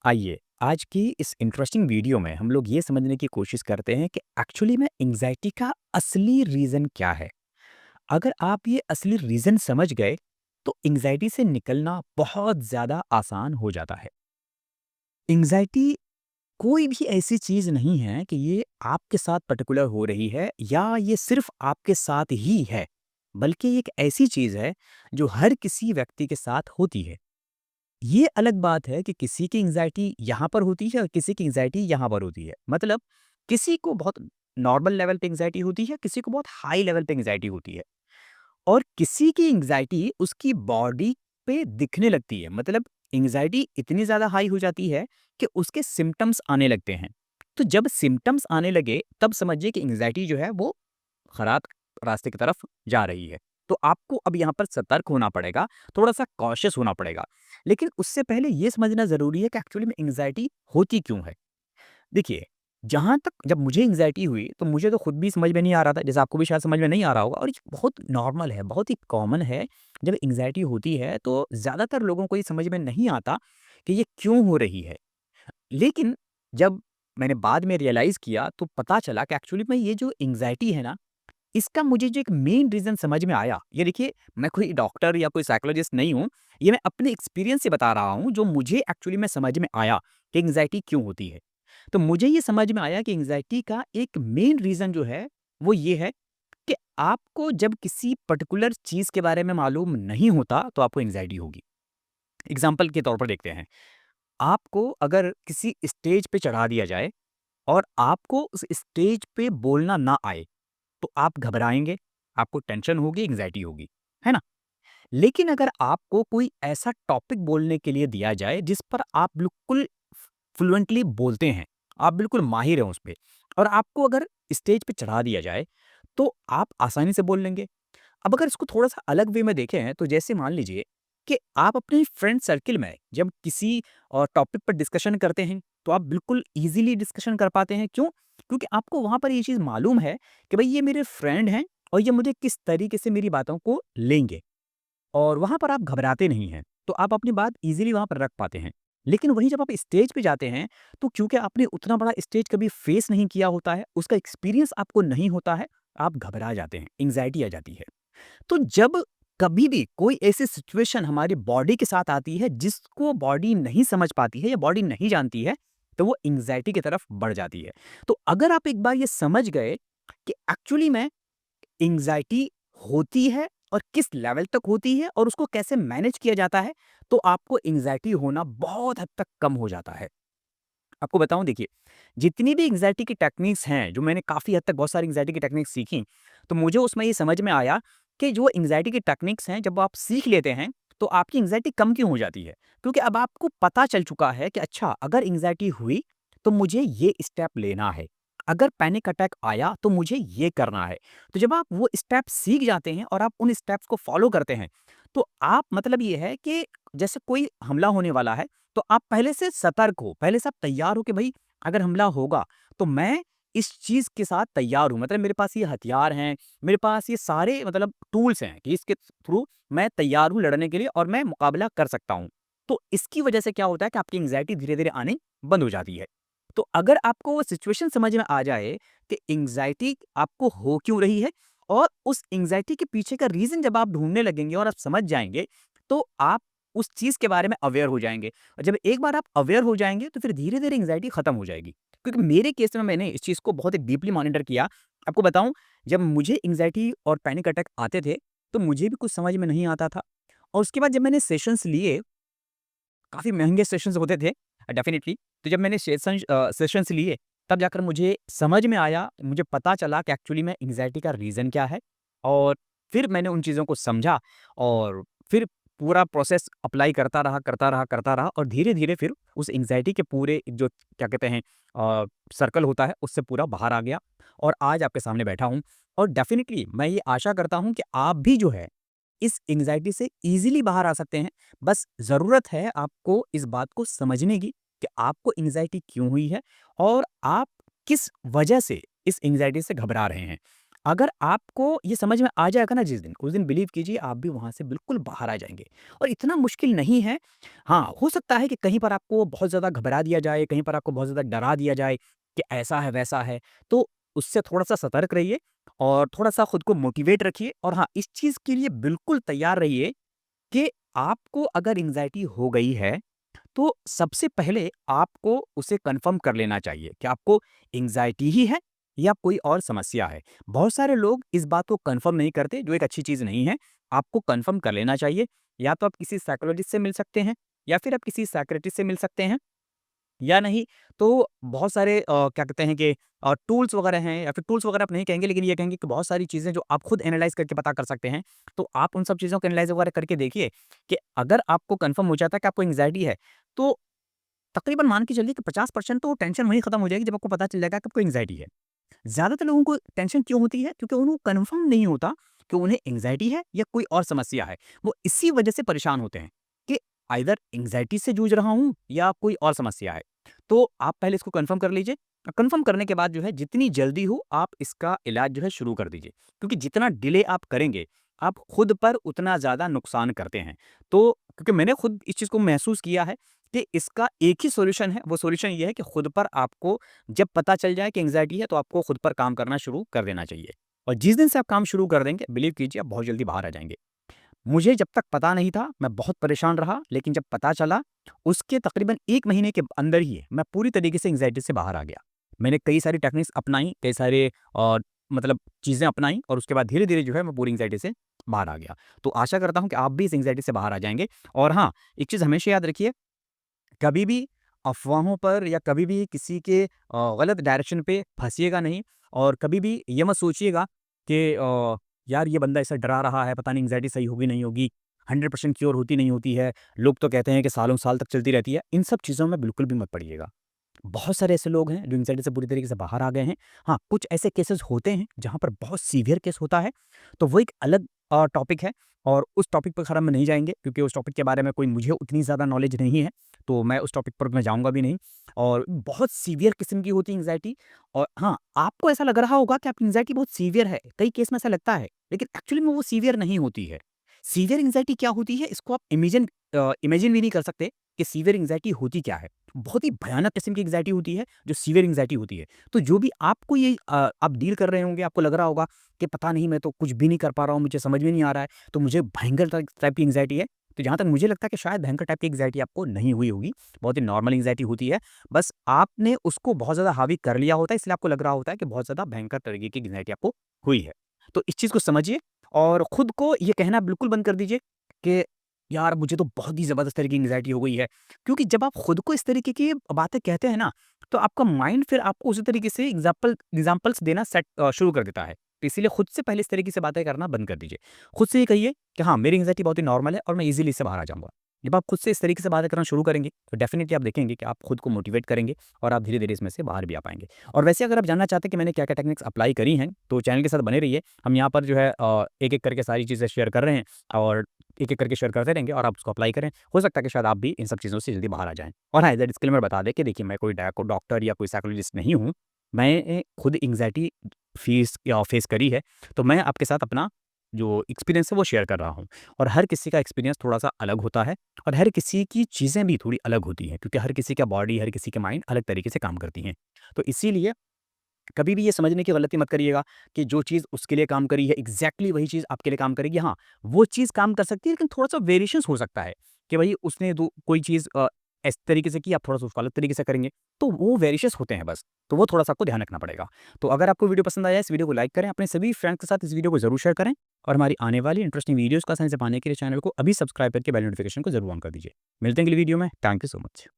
आइए, आज की इस इंटरेस्टिंग वीडियो में हम लोग ये समझने की कोशिश करते हैं कि एक्चुअली में एंग्ज़ायटी का असली रीज़न क्या है? अगर आप ये असली रीज़न समझ गए, तो एंग्ज़ायटी से निकलना बहुत ज़्यादा आसान हो जाता है। एंग्ज़ायटी कोई भी ऐसी चीज़ नहीं है कि ये आपके साथ पर्टिकुलर हो रही है या ये सिर्फ़ आपके साथ ही है, बल्कि ये एक ऐसी चीज़ है, जो हर किसी व्यक्ति के साथ होती है। ये अलग बात है कि किसी की एंग्ज़ायटी यहाँ पर होती है और किसी की एंग्ज़ायटी यहाँ पर होती है। मतलब किसी को बहुत नॉर्मल लेवल पे एंग्ज़ायटी होती है, किसी को बहुत हाई लेवल पे एंग्ज़ायटी होती है और किसी की एंग्ज़ायटी उसकी बॉडी पे दिखने लगती है। मतलब एंग्ज़ायटी इतनी ज़्यादा हाई हो जाती है कि उसके सिम्पटम्स आने लगते हैं। तो जब सिम्पटम्स आने लगे, तब समझिए कि एंग्ज़ायटी जो है वो खराब रास्ते की तरफ जा रही है। तो आपको अब यहाँ पर सतर्क होना पड़ेगा, थोड़ा-सा कॉशियस होना पड़ेगा। लेकिन उससे पहले ये समझना ज़रूरी है कि एक्चुअली में एंग्ज़ायटी होती क्यों है? देखिए, जहाँ तक जब मुझे एंग्ज़ायटी हुई, तो मुझे तो खुद भी समझ में नहीं आ रहा था, जैसे आपको भी शायद समझ में नहीं आ रहा होगा और ये बहुत नॉर्मल है, बहुत ही कॉमन है। जब एंग्ज़ायटी होती है, तो ज़्यादातर लोगों को ये समझ में नहीं आता कि ये क्यों हो रही है। लेकिन जब मैंने बाद में रियलाइज़ किया, तो पता चला कि एक्चुअली में ये जो एंग्ज़ायटी है ना, इसका मुझे जो एक मेन रीज़न समझ में आया, ये देखिए मैं कोई डॉक्टर या कोई साइकोलॉजिस्ट नहीं हूँ, ये मैं अपने एक्सपीरियंस से बता रहा हूँ, जो मुझे एक्चुअली में समझ में आया कि एंग्ज़ायटी क्यों होती है। तो मुझे ये समझ में आया कि एंग्ज़ायटी का एक मेन रीज़न जो है, वो ये है कि आपको जब किसी पर्टिकुलर चीज़ के बारे में मालूम नहीं होता, तो आपको एंग्ज़ायटी होगी। एग्ज़ाम्पल के तौर पर देखते हैं, आपको अगर किसी स्टेज पे चढ़ा दिया जाए और आपको उस स्टेज पे बोलना ना आए, तो आप घबराएँगे, आपको टेंशन होगी, एंग्ज़ायटी होगी, है ना? लेकिन अगर आपको कोई ऐसा टॉपिक बोलने के लिए दिया जाए, जिस पर आप बिल्कुल फ्लुएंटली बोलते हैं, आप बिल्कुल माहिर हैं उसपे और आपको अगर स्टेज पे चढ़ा दिया जाए, तो आप आसानी से बोल लेंगे। अब अगर इसको थोड़ा-सा अलग वे में देखें, तो जैसे मान लीजिए कि आप अपने फ्रेंड सर्किल में जब किसी टॉपिक पर डिस्कशन करते हैं, तो आप बिल्कुल ईज़िली डिस्कशन कर पाते हैं। क्यों? क्योंकि आपको वहाँ पर ये चीज़ मालूम है कि भई ये मेरे फ्रेंड हैं और ये मुझे किस तरीके से मेरी बातों को लेंगे और वहाँ पर आप घबराते नहीं हैं। तो आप अपनी बात ईज़िली वहाँ पर रख पाते हैं। लेकिन वहीं जब आप स्टेज पे जाते हैं, तो क्योंकि आपने उतना बड़ा स्टेज कभी फेस नहीं किया होता है, उसका एक्सपीरियंस आपको नहीं होता है, आप घबरा जाते हैं, एंग्ज़ायटी आ जाती है। तो जब कभी भी कोई ऐसी सिचुएशन हमारी बॉडी के साथ आती है जिसको बॉडी नहीं समझ पाती है या बॉडी नहीं जानती है, तो वो एंग्जायटी की तरफ बढ़ जाती है। तो अगर आप एक बार ये समझ गए कि एक्चुअली में एंग्जायटी होती है और किस लेवल तक होती है और उसको कैसे मैनेज किया जाता है, तो आपको एंग्जायटी होना बहुत हद तक कम हो जाता है। आपको बताऊँ देखिए, जितनी भी एंग्ज़ायटी की टेक्निक्स हैं, जो मैंने काफ़ी हद तक बहुत सारी एंग्ज़ायटी की टेक्निक्स सीखी, तो मुझे उसमें ये समझ में आया कि जो एंग्ज़ायटी की टेक्निक्स हैं, जब आप सीख लेते हैं, तो आपकी एंग्ज़ायटी कम क्यों हो जाती है? क्योंकि अब आपको पता चल चुका है कि अच्छा, अगर एंग्ज़ायटी हुई, तो मुझे ये स्टेप लेना है। अगर पैनिक अटैक आया, तो मुझे ये करना है। तो जब आप वो स्टेप सीख जाते हैं और आप उन स्टेप्स को फ़ॉलो करते हैं, तो आप मतलब ये है कि जैसे कोई हमला होने वाला है, तो आप पहले से सतर्क हो, पहले से आप तैयार हो कि भई अगर हमला होगा, तो मैं इस चीज़ के साथ तैयार हूँ। मतलब मेरे पास ये हथियार हैं, मेरे पास ये सारे मतलब टूल्स हैं कि इसके थ्रू मैं तैयार हूँ लड़ने के लिए और मैं मुकाबला कर सकता हूँ। तो इसकी वजह से क्या होता है कि आपकी एंग्ज़ायटी धीरे-धीरे आनी बंद हो जाती है। तो अगर आपको वो सिचुएशन समझ में आ जाए कि एंग्ज़ायटी आपको हो क्यों रही है और उस एंग्ज़ायटी के पीछे का रीज़न जब आप ढूँढने लगेंगे और आप समझ जाएँगे, तो आप उस चीज़ के बारे में अवेयर हो जाएँगे। और जब एक बार आप अवेयर हो जाएँगे, तो फिर धीरे-धीरे एंग्ज़ायटी खत्म हो जाएगी। क्योंकि मेरे केस में मैंने इस चीज़ को बहुत ही डीपली मॉनिटर किया। आपको बताऊँ, जब मुझे एंग्ज़ायटी और पैनिक अटैक आते थे, तो मुझे भी कुछ समझ में नहीं आता था। और उसके बाद जब मैंने सेशंस लिए, काफ़ी महँगे सेशंस होते थे डेफ़िनिटली। तो जब मैंने सेशंस लिए, तब जाकर मुझे समझ में आया, मुझे पता चला कि एक्चुअली में एंग्ज़ायटी का रीज़न क्या है और फिर मैंने उन चीज़ों को समझा और फिर पूरा प्रोसेस अप्लाई करता रहा और धीरे-धीरे फिर उस एंग्ज़ायटी के पूरे जो क्या कहते हैं सर्कल होता है, उससे पूरा बाहर आ गया और आज आपके सामने बैठा हूँ। और डेफ़िनिटली मैं ये आशा करता हूँ कि आप भी जो है, इस एंग्ज़ायटी से ईज़िली बाहर आ सकते हैं। बस ज़रूरत है आपको इस बात को समझने की कि आपको एंग्ज़ायटी क्यों हुई है और आप किस वजह से इस एंग्ज़ायटी से घबरा रहे हैं। अगर आपको ये समझ में आ जाएगा ना जिस दिन, उस दिन बिलीव कीजिए आप भी वहाँ से बिल्कुल बाहर आ जाएँगे और इतना मुश्किल नहीं है। हाँ, हो सकता है कि कहीं पर आपको बहुत ज़्यादा घबरा दिया जाए, कहीं पर आपको बहुत ज़्यादा डरा दिया जाए कि ऐसा है, वैसा है, तो उससे थोड़ा-सा सतर्क रहिए और थोड़ा-सा खुद को मोटिवेट रखिए और हाँ, इस चीज़ के लिए बिल्कुल तैयार रहिए कि आपको अगर एंग्ज़ायटी हो गई है तो सबसे पहले आपको उसे कन्फर्म कर लेना चाहिए कि आपको एंग्जायटी ही है या कोई और समस्या है। बहुत सारे लोग इस बात को कन्फर्म नहीं करते, जो एक अच्छी चीज़ नहीं है। आपको कन्फर्म कर लेना चाहिए। या तो आप किसी साइकोलॉजिस्ट से मिल सकते हैं या फिर आप किसी साइकियाट्रिस्ट से मिल सकते हैं या नहीं तो बहुत सारे क्या कहते हैं कि टूल्स वगैरह हैं या फिर टूल्स वगैरह आप नहीं कहेंगे लेकिन ये कहेंगे कि बहुत सारी चीज़ें जो आप खुद एनालाइज़ करके पता कर सकते हैं। तो आप उन सब चीज़ों को एनालाइज़ वगैरह करके देखिए कि अगर आपको कन्फर्म हो जाता है कि आपको एंग्जायटी है, तो तकरीबन मान के चलिए कि 50% तो टेंशन वहीं खत्म हो जाएगी जब आपको पता चल जाएगा कि आपको एंग्जायटी है। ज़्यादातर लोगों को टेंशन क्यों होती है? क्योंकि उनको कन्फर्म नहीं होता कि उन्हें एंग्जायटी है या कोई और समस्या है। वो इसी वजह से परेशान होते हैं कि आइदर एंग्जायटी से जूझ रहा हूँ या कोई और समस्या है। तो आप पहले इसको कन्फर्म कर लीजिए। कन्फर्म करने के बाद जो है जितनी जल्दी हो आप इसका इलाज जो है शुरू कर दीजिए। क्योंकि जितना डिले आप करेंगे, आप खुद पर उतना ज़्यादा नुकसान करते हैं। तो क्योंकि मैंने खुद इस चीज़ को महसूस किया है कि इसका एक ही सॉल्यूशन है, वो सॉल्यूशन ये है कि खुद पर आपको जब पता चल जाए कि एंग्जायटी है तो आपको खुद पर काम करना शुरू कर देना चाहिए। और जिस दिन से आप काम शुरू कर देंगे, बिलीव कीजिए आप बहुत जल्दी बाहर आ जाएँगे। मुझे जब तक पता नहीं था, मैं बहुत परेशान रहा, लेकिन जब पता चला, उसके तकरीबन 1 महीने के अंदर ही मैं पूरी तरीके से एंग्जायटी से बाहर आ गया। मैंने कई सारी टेक्निक्स अपनाई, कई सारे मतलब चीज़ें अपनाई और उसके बाद धीरे-धीरे जो है मैं पूरी एंग्जायटी से बाहर आ गया। तो आशा करता हूँ कि आप भी इस एंग्जायटी से बाहर आ जाएँगे। और हाँ, एक चीज़ हमेशा याद रखिए, कभी भी अफ़वाहों पर या कभी भी किसी के गलत डायरेक्शन पे फँसिएगा नहीं और कभी भी ये मत सोचिएगा कि यार ये बंदा ऐसा डरा रहा है, पता नहीं एंग्ज़ायटी सही होगी, नहीं होगी, 100% क्योर होती नहीं होती है, लोग तो कहते हैं कि सालों-साल तक चलती रहती है। इन सब चीज़ों में बिल्कुल भी मत पड़िएगा। बहुत सारे ऐसे लोग हैं जो एंग्ज़ायटी से पूरी तरीके से बाहर आ गए हैं। हाँ, कुछ ऐसे केसेज़ होते हैं जहाँ पर बहुत सीवियर केस होता है, तो वो एक अलग टॉपिक है और उस टॉपिक पर खैर हम नहीं जाएँगे क्योंकि उस टॉपिक के बारे में कोई मुझे उतनी ज़्यादा नॉलेज नहीं है, तो मैं उस टॉपिक पर मैं जाऊँगा भी नहीं। और बहुत सीवियर किस्म की होती है एंग्ज़ायटी। और हाँ, आपको ऐसा लग रहा होगा कि आपकी एंग्ज़ायटी बहुत सीवियर है, कई केस में ऐसा लगता है, लेकिन एक्चुअली में वो सीवियर नहीं होती है। सीवियर एंग्ज़ायटी क्या होती है, इसको आप इमेजिन भी नहीं कर सकते कि सीवियर एंग्ज़ायटी होती क्या है। बहुत ही भयानक किस्म की एंग्ज़ायटी होती है, जो सीवियर एंग्ज़ायटी होती है। तो जो भी आपको ये आप डील कर रहे होंगे, आपको लग रहा होगा कि पता नहीं मैं तो कुछ भी नहीं कर पा रहा हूँ, मुझे समझ में नहीं आ रहा है, तो मुझे भयंकर टाइप की एंग्ज़ायटी है। तो जहाँ तक मुझे लगता है कि शायद भयंकर टाइप की एंग्ज़ायटी आपको नहीं हुई होगी, बहुत ही नॉर्मल एंग्ज़ायटी होती है। बस आपने उसको बहुत ज़्यादा हावी कर लिया होता है, इसलिए आपको लग रहा होता है कि बहुत ज़्यादा भयंकर तरीके की एंग्ज़ायटी आपको हुई है। तो इस चीज़ को समझिए और खुद को ये कहना बिल्कुल बंद कर दीजिए कि यार मुझे तो बहुत ही ज़बरदस्त तरह की एंग्ज़ायटी हो गई है। क्योंकि जब आप खुद को इस तरीके की बातें कहते हैं ना, तो आपका माइंड फिर आपको उसी तरीके से एग्ज़ाम्पल्स देना शुरू कर देता है। तो इसीलिए खुद से पहले इस तरीके से बातें करना बंद कर दीजिए। खुद से ये कहिए कि हाँ, मेरी एंग्ज़ायटी बहुत ही नॉर्मल है और मैं ईज़िली इससे बाहर आ जाऊँगा। जब आप खुद से इस तरीके से बातें करना शुरू करेंगे, तो डेफ़िनिटली आप देखेंगे कि आप खुद को मोटिवेट करेंगे और आप धीरे-धीरे इसमें से बाहर भी आ पाएँगे। और वैसे अगर आप जानना चाहते हैं कि मैंने क्या-क्या टेक्निक्स अप्लाई करी हैं, तो चैनल के साथ बने रहिए। हम यहाँ पर जो है एक-एक करके सारी चीज़ें शेयर कर रहे हैं और एक-एक करके शेयर करते रहेंगे और आप उसको अप्लाई करें। हो सकता है कि शायद आप भी इन सब चीज़ों से जल्दी बाहर आ जाएँ। और हाँ, एज़ अ डिस्क्लेमर बता दें कि देखिए मैं कोई डॉक्टर या कोई साइकोलॉजिस्ट नहीं हूँ। मैं खुद एंग्ज़ायटी फेस करी है, तो मैं आपके साथ अपना जो एक्सपीरियंस है वो शेयर कर रहा हूँ। और हर किसी का एक्सपीरियंस थोड़ा-सा अलग होता है और हर किसी की चीज़ें भी थोड़ी अलग होती हैं क्योंकि हर किसी का बॉडी, हर किसी के माइंड अलग तरीके से काम करती हैं। तो इसीलिए कभी भी ये समझने की गलती मत करिएगा कि जो चीज़ उसके लिए काम करी है, एग्ज़ैक्टली वही चीज़ आपके लिए काम करेगी। हाँ, वो चीज़ काम कर सकती है लेकिन थोड़ा-सा वेरिएशंस हो सकता है कि भई उसने दो कोई चीज़ इस तरीके से की, आप थोड़ा-सा उसको अलग तरीके से करेंगे, तो वो वेरिएशंस होते हैं बस। तो वो थोड़ा-सा आपको ध्यान रखना पड़ेगा। तो अगर आपको वीडियो पसंद आया, इस वीडियो को लाइक करें, अपने सभी फ्रेंड्स के साथ इस वीडियो को ज़रूर शेयर करें और हमारी आने वाली इंटरेस्टिंग वीडियोज़ को आसानी से पाने के लिए चैनल को अभी सब्सक्राइब करके बेल नोटिफ़िकेशन को ज़रूर ऑन कर दीजिए। मिलते हैं अगली वीडियो में। Thank you so much.